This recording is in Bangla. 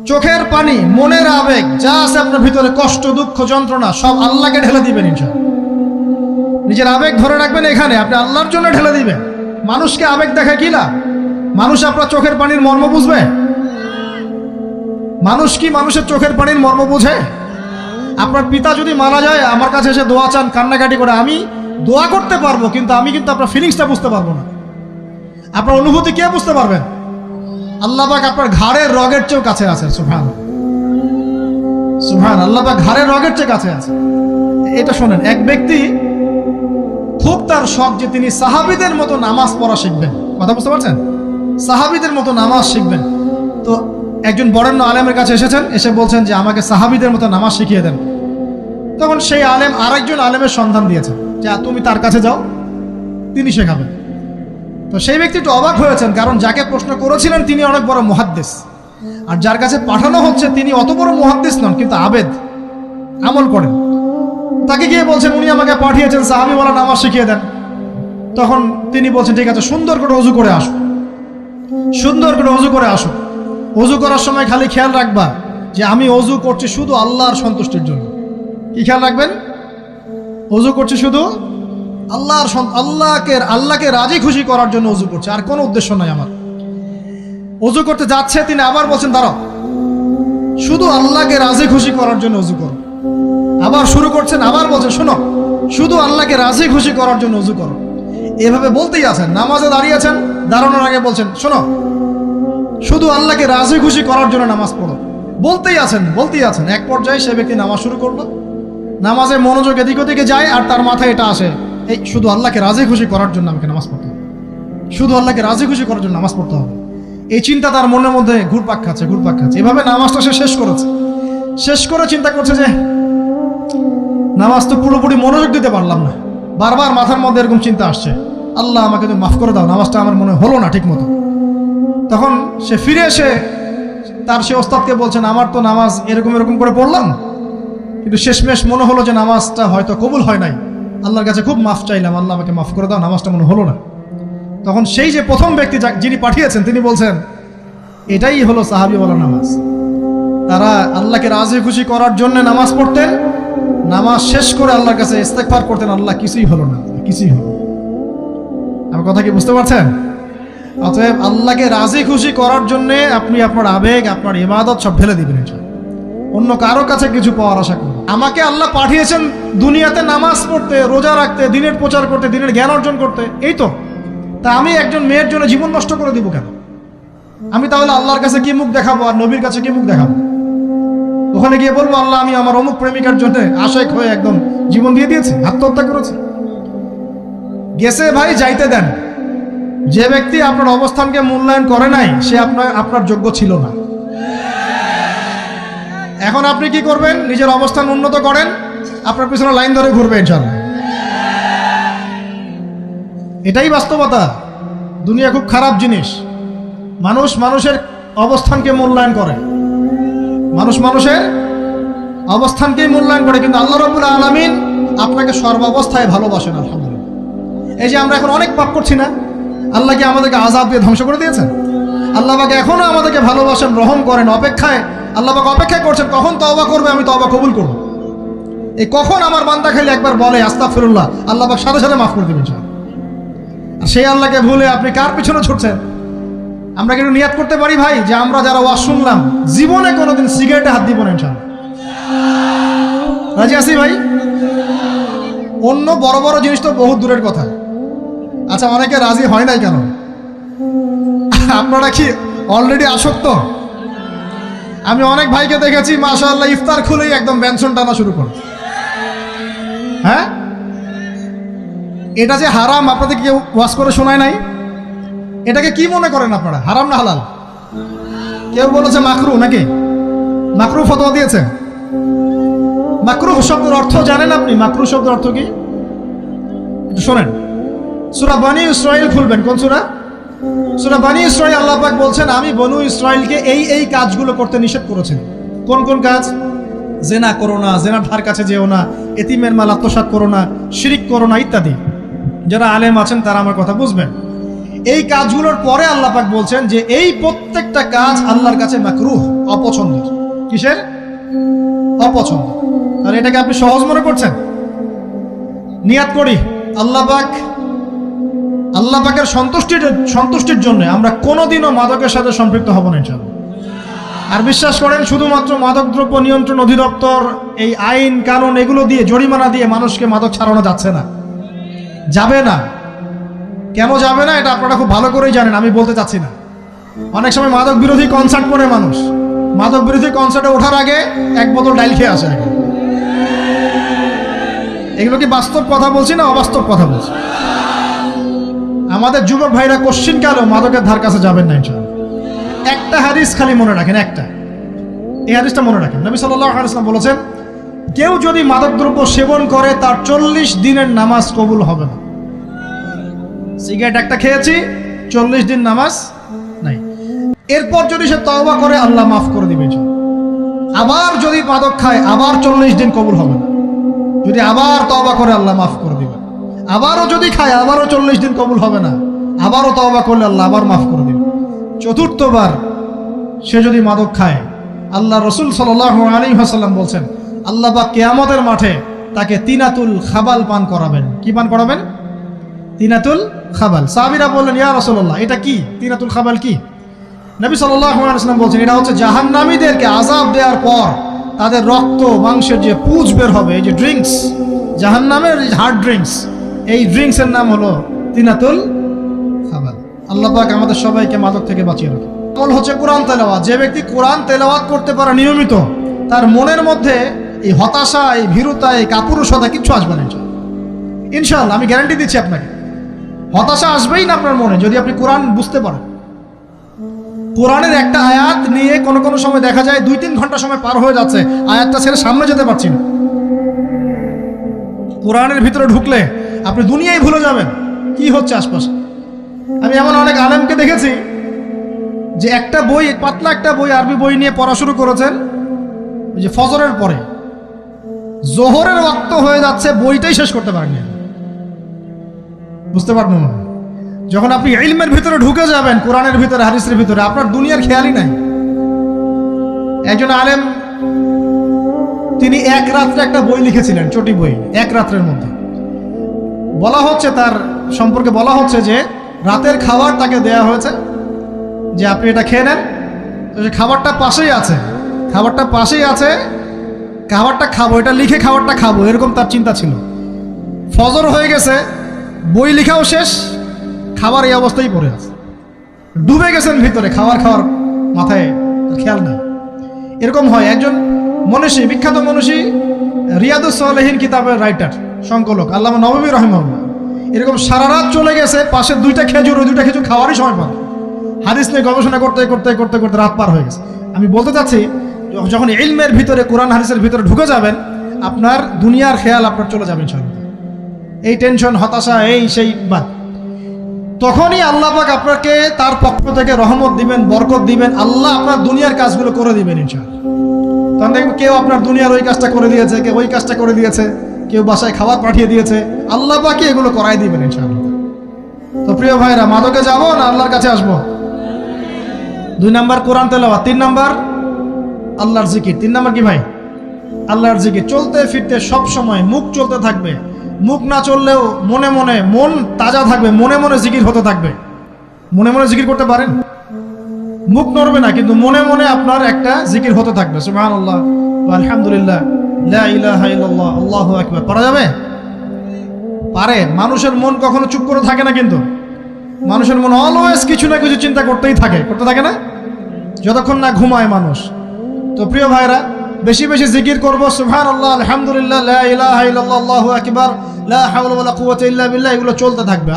চোখের পানি, মনের আবেগ যা আছে আপনার ভিতরে, কষ্ট, দুঃখ, যন্ত্রণা, সব আল্লাহকে ঢেলে দিবেন ইনশাআল্লাহ। নিজের আবেগ ধরে রাখবেন এখানে, আপনি আল্লাহর জন্য ঢেলে দিবেন। মানুষকে আবেগ দেখায় কি লাভ? মানুষ আপনার চোখের পানির মর্ম বুঝবে? মানুষ কি মানুষের চোখের পানির মর্ম বুঝে? আপনার পিতা যদি মারা যায়, আমার কাছে এসে দোয়া চান, কান্নাকাটি করে, আমি দোয়া করতে পারবো, কিন্তু আমি কিন্তু আপনার ফিলিংসটা বুঝতে পারবো না। আপনার অনুভূতি কে বুঝতে পারবেন? আল্লাহ পাক আপনার ঘাড়ের রগের চেয়েও কাছে আছে। সুবহান সুবহান, আল্লাহ পাক ঘাড়ের রগের চেয়ে কাছে আছে। এটা শোনেন, এক ব্যক্তি খুব তার শখ যে তিনি সাহাবীদের মতো নামাজ পড়া শিখবেন। কথা বুঝতে পারছেন? সাহাবীদের মতো নামাজ শিখবেন। তো একজন বরেণ্য আলেমের কাছে এসেছেন, এসে বলছেন যে আমাকে সাহাবীদের মতো নামাজ শিখিয়ে দেন। তখন সেই আলেম আরেকজন আলেমের সন্ধান দিয়েছেন যে তুমি তার কাছে যাও, তিনি শেখাবেন। তো সেই ব্যক্তি একটু অবাক হয়েছেন, কারণ যাকে প্রশ্ন করেছিলেন তিনি অনেক বড় মুহাদ্দিস, আর যার কাছে পাঠানো হচ্ছে তিনি অত বড় মুহাদ্দিস নন, কিন্তু আবেদ, আমল করেন। তাকে গিয়ে বলছেন উনি আমাকে পাঠিয়েছেন সাহাবী বলা নামাজ শিখিয়ে দেন। তখন তিনি বলছেন ঠিক আছে, সুন্দর করে ওযু করে আসো, সুন্দর করে ওযু করে আসো। ওযু করার সময় খালি খেয়াল রাখবা যে আমি ওযু করছি শুধু আল্লাহর সন্তুষ্টির জন্য। কি খেয়াল রাখবেন? ওযু করছি শুধু আল্লাহকে রাজি খুশি করার জন্য ওযু করছে, আর কোনো উদ্দেশ্য নাই আমার। ওযু করতে যাচ্ছে, তিনি আবার বলছেন দাঁড়াও, শুধু আল্লাহকে রাজি খুশি করার জন্য ওযু করো। আবার শুরু করছেন, আবার বলছেন শোনো, শুধু আল্লাহকে রাজি খুশি করার জন্য ওযু করো। এভাবে বলতেই আছেন, নামাজে দাঁড়িয়েছেন, দাঁড়ানোর আগে বলছেন শোনো, শুধু আল্লাহকে রাজি খুশি করার জন্য নামাজ পড়ো। বলতেই আছেন। এক পর্যায়ে সে ব্যক্তি নামাজ শুরু করলো, নামাজে মনোযোগ এদিক ওদিকে যায়, আর তার মাথায় এটা আসে, এই শুধু আল্লাহকে রাজি খুশি করার জন্য আমাকে নামাজ পড়তে হবে, শুধু আল্লাহকে রাজি খুশি করার জন্য নামাজ পড়তে হবে। এই চিন্তা তার মনের মধ্যে ঘুরপাক খাচ্ছে। এভাবে নামাজটা সে শেষ করে চিন্তা করছে যে নামাজ তো পুরোপুরি মনোযোগ দিতে পারলাম না। বারবার মাথার মধ্যে এরকম চিন্তা আসছে, আল্লাহ আমাকে তুমি মাফ করে দাও, নামাজটা আমার মনে হলো না ঠিক মতো। তখন সে ফিরে এসে তার সে ওস্তাদকে বলছেন আমার তো নামাজ এরকম করে পড়লাম, কিন্তু শেষমেশ মনে হলো যে নামাজটা হয়তো কবুল হয় নাই, আল্লাহর কাছে খুব মাফ চাইলাম, আল্লাহ আমাকে মাফ করে দাও, নামাজটা মনে হলো না। তখন সেই যে প্রথম ব্যক্তি যিনি পাঠিয়েছেন তিনি বলছেন এটাই হলো সাহাবীওয়ালা নামাজ। তারা আল্লাহকে রাজি খুশি করার জন্য নামাজ পড়তেন, নামাজ শেষ করে আল্লাহর কাছে ইস্তেগফার করতেন, আল্লাহ কিছুই হলো না, কিছুই হলো। আমার কথা কি বুঝতে পারছেন? অতএব আল্লাহকে রাজি খুশি করার জন্য আপনি আপনার আবেগ, আপনার ইবাদত সব ঢেলে দিবেন, অন্য কারো কাছে কিছু পাওয়ার আশা করুন। আমাকে আল্লাহ পাঠিয়েছেন দুনিয়াতে নামাজ পড়তে, রোজা রাখতে, দিনের প্রচার করতে, দিনের জ্ঞান অর্জন করতে, এই তো। তা আমি একজন মেয়ের জন্য জীবন নষ্ট করে দিব কেন? আমি তাহলে আল্লাহর কাছে কি মুখ দেখাবো, আর নবীর কাছে কি মুখ দেখাবো? ওখানে গিয়ে বলবো আল্লাহ আমি আমার অমুক প্রেমিকার জন্য আশায় হয়ে একদম জীবন দিয়ে দিয়েছি, আত্মহত্যা করেছি। গেছে ভাই, যাইতে দেন। যে ব্যক্তি আপনার অবস্থানকে মূল্যায়ন করে নাই সে আপনার যোগ্য ছিল না। এখন আপনি কি করবেন? নিজের অবস্থান উন্নত করেন, আপনার পিছনে লাইন ধরে ঘুরবে ইনশাআল্লাহ। এটাই বাস্তবতা। দুনিয়া খুব খারাপ জিনিস। মানুষের অবস্থানকে মূল্যায়ন করে, মানুষের অবস্থানকেই মূল্যায়ন করে, কিন্তু আল্লাহ রাব্বুল আলামিন আপনাকে সর্বাবস্থায় ভালোবাসেন। আলহামদুলিল্লাহ। এই যে আমরা এখন অনেক পাপ করছি না, আল্লাহ কি আমাদেরকে আযাব দিয়ে ধ্বংস করে দিয়েছেন? আল্লাহ পাক এখনো আমাদেরকে ভালোবাসেন, রহম করেন, আল্লাহ পাক অপেক্ষা করছেন কখন তওবা করবে, আমি তওবা কবুল করব। এই কখন আমার বান্দা খালি একবার বলে আস্তাগফিরুল্লাহ, আল্লাহ পাক সাথে সাথে মাফ করে দেবেন। আর সেই আল্লাহকে ভুলে আপনি কার পিছনে ছুটছেন? আমরা কিন্তু নিয়াত করতে পারি ভাই যে আমরা যারা ওয়াজ শুনলাম জীবনে কোনোদিন সিগারেটে হাত দিব না ইনশাআল্লাহ। রাজি আছি ভাই? অন্য বড় বড় জিনিস তো বহুত দূরের কথা। আচ্ছা, অনেকে রাজি হয় নাই কেন? আপনারা কি অলরেডি আসক্ত? আমি অনেক ভাইকে দেখেছি মাশাআল্লাহ ইফতার খুলেই একদম বেনসন টানা শুরু করে। হ্যাঁ, এটা যে হারাম আপনাদের কেউ ওয়াজ করে শোনায় নাই? এটাকে কি মনে করেন আপনারা, হারাম না হালাল? কেউ বলেছে মাকরু, নাকি মাকরু ফতোয়া দিয়েছে? মাকরু শব্দের অর্থ জানেন আপনি? মাকরু শব্দের অর্থ কি শোনেন। সূরা বনী ইসরাইল খুলবেন। কোন সূরা? সূরা বনী ইসরাইল। আল্লাহ পাক বলছেন আমি বনু ইসরাইলকে এই কাজগুলো করতে নিষেধ করেছেন। কোন কোন কাজ? জেনা করো না, জেনার ধার কাছে যেও না, এতিমের মাল আত্মসাৎ করো না, শিরিক করো না ইত্যাদি। যারা আলেম আছেন তারা আমার কথা বুঝবেন। এই কাজগুলোর পরে আল্লাহ পাক বলছেন যে এই প্রত্যেকটা কাজ আল্লাহর কাছে মাকরুহ, অপছন্দের। কিসের? অপছন্দ। আর এটাকে আপনি সহজ মনে করছেন? নিয়াত করি আল্লাহ পাকের সন্তুষ্টির জন্য আমরা কোনোদিনও মাদকের সাথে সম্পৃক্ত হব না ইনশাআল্লাহ। আর বিশ্বাস করেন, শুধুমাত্র মাদকদ্রব্য নিয়ন্ত্রণ অধিদপ্তর এই আইন কানুন এগুলো দিয়ে, জরিমানা দিয়ে মানুষকে মাদক ছাড়ানো যাচ্ছে না, যাবে না। কেন যাবে না এটা আপনারা খুব ভালো করেই জানেন, আমি বলতে চাচ্ছি না। অনেক সময় মাদক বিরোধী কনসার্ট করে মানুষ, মাদক বিরোধী কনসার্টে ওঠার আগে এক বোতল ডাইল খেয়ে আসে আগে। এগুলো কি বাস্তব কথা বলছি না অবাস্তব কথা বলছি? আমাদের যুবক ভাইরা কোশ্চিন কালেও মাদকের ধার কাছে যাবেন না ইনশাআল্লাহ। একটা হাদিস খালি মনে রাখেন, এই হাদিসটা মনে রাখেন। নবী সাল্লাল্লাহু আলাইহি ওয়াসাল্লাম বলেছেন, কেউ যদি মাদকদ্রব্য সেবন করে তার 40 দিনের নামাজ কবুল হবে না। সিগারেট একটা খেয়েছি, 40 দিন নামাজ নাই। এরপর যদি সে তওবা করে আল্লাহ মাফ করে দিবেন। আবার যদি মাদক খায় আবার 40 দিন কবুল হবে না। যদি আবার তওবা করে আল্লাহ মাফ করে দিবেন। আবারও যদি খায় আবারও 40 দিন কবুল হবে না। আবারও তওবা করলে আল্লাহ আবার মাফ করে দিবেন। চতুর্থবার সে যদি মাদক খায়, আল্লাহ রসুল সাল্লাল্লাহু আলাইহি ওয়াসাল্লাম বলছেন, আল্লাহ পাক কিয়ামতের মাঠে তাকে তিনাতুল খাবাল পান করাবেন। কি পান করাবেন? তিনাতুল খাবাল। সাহাবীরা বললেন, ইয়া রাসূলুল্লাহ, এটা কি তিনাতুল খাবাল? কি? নবী সাল্লাল্লাহু আলাইহি ওয়াসাল্লাম বলছেন, এটা হচ্ছে জাহান্নামীদেরকে আযাব দেওয়ার পর তাদের রক্ত মাংসের যে পুঁজ বের হবে, এই যে ড্রিঙ্কস, জাহান্নামের হার্ড ড্রিঙ্কস, এই ড্রিঙ্কসের নাম হলো তিনাতুল খাবাল। আল্লাহ পাক আমাদের সবাইকে মাদক থেকে বাঁচিয়ে রাখে। আমল হচ্ছে কোরআন তেলাওয়াত। যে ব্যক্তি কোরআন তেলাওয়াত করতে পারে নিয়মিত, তার মনের মধ্যে এই হতাশা, এই ভীরুতা, এই কাপুরুষতা কিচ্ছু আসবে না ইনশাআল্লাহ। আমি গ্যারান্টি দিচ্ছি আপনাকে, হতাশা আসবেই না আপনার মনে যদি আপনি কোরআন বুঝতে পারেন। কোরআনের একটা আয়াত নিয়ে কোনো সময় দেখা যায় 2-3 ঘন্টা সময় পার হয়ে যাচ্ছে, আয়াতটা ছেড়ে সামনে যেতে পারছি না। কোরআনের ভিতরে ঢুকলে আপনি দুনিয়ায় ভুলে যাবেন কি হচ্ছে আশপাশে। আমি এমন অনেক আলেমকে দেখেছি যে একটা বই, পাতলা একটা বই, আরবি বই নিয়ে পড়া শুরু করেছেন, ওই যে ফজরের পরে জোহরের ওয়াক্ত হয়ে যাচ্ছে, বইটাই শেষ করতে পারেননি। বুঝতে পারবেন না, যখন আপনি ইলমের ভিতরে ঢুকে যাবেন, কোরআনের ভিতরে, হাদিসের ভিতরে, আপনার দুনিয়ার খেয়ালই নাই। একজন আলেম, তিনি এক রাত্রে একটা বই লিখেছিলেন, চটি বই, এক রাত্রের মধ্যে। বলা হচ্ছে, তার সম্পর্কে বলা হচ্ছে যে রাতের খাবার তাকে দেয়া হয়েছে যে আপনি এটা খেয়ে নেন। তো সে খাবারটা পাশেই আছে, খাবারটা খাবো, এটা লিখে খাবারটা খাবো, এরকম তার চিন্তা ছিল। ফজর হয়ে গেছে, বই লেখাও শেষ, খাবার এই অবস্থায় পড়ে আছে, ডুবে গেছেন ভিতরে, খাওয়ার মাথায় খেয়াল নাই। এরকম হয়। একজন মনীষী, বিখ্যাত মনীষী, রিয়াদুস সালেহিন কিতাবের রাইটার, সংকলক আল্লামা নববী রাহিমাহুল্লাহ, এরকম সারা রাত চলে গেছে, পাশে 2টা খেজুর, ওই 2টা খেজুর খাওয়ারই সময় পান। হাদিস নিয়ে গবেষণা করতে রাত পার হয়ে গেছে। আমি বলতে চাচ্ছি, যখন ইলমের ভিতরে, কোরআন হাদিসের ভিতরে ঢুকে যাবেন, আপনার দুনিয়ার খেয়াল আপনার চলে যাবেন ইনশাআল্লাহ। এই টেনশন, হতাশা, এই সেই বাদ, তখনই আল্লাহ পাক আপনাকে তার পক্ষ থেকে রহমত দিবেন, বরকত দিবেন, আল্লাহ আপনার দুনিয়ার কাজগুলো করে দিবেন ইনশাআল্লাহ। তখন দেখবেন কেউ আপনার দুনিয়ার ওই কাজটা করে দিয়েছে, কেউ ওই কাজটা করে দিয়েছে, কেউ বাসায় খাবার পাঠিয়ে দিয়েছে, আল্লাহ পাকই এগুলো করাই দিবেন ইনশাআল্লাহ। তো প্রিয় ভাইরা, মাদকে যাব না আল্লাহর কাছে আসবো? 2 নাম্বার কোরআন তেলাওয়াত, 3 নাম্বার আল্লাহর জিকির। 3 নাম্বার কি ভাই? আল্লাহর জিকির। চলতে ফিরতে সব সময় মুখ চলতে থাকবে, মুখ না চললেও মনে মনে মন তাজা থাকবে, মনে মনে জিকির হতে থাকবে। মনে মনে জিকির করতে পারেন? মুখ নড়বে না, কিন্তু মনে মনে আপনার একটা জিকির হতে থাকবে, সুবহানাল্লাহ, আলহামদুলিল্লাহ, লা ইলাহা ইল্লাল্লাহ, আল্লাহু আকবার। পারা যাবে? পারে। মানুষের মন কখনো চুপ করে থাকে না, কিন্তু মানুষের মন অলওয়েজ কিছু না কিছু চিন্তা করতে থাকে না, যতক্ষণ না ঘুমায় মানুষ। তো প্রিয় ভাইরা, বেশি বেশি জিকির করব, সুবহানাল্লাহ, আলহামদুলিল্লাহ, লা ইলাহা ইল্লাল্লাহ, আল্লাহু আকবার, লা হাওলা ওয়ালা কুওয়াতা ইল্লা বিল্লাহ, এগুলো চলতে থাকবে।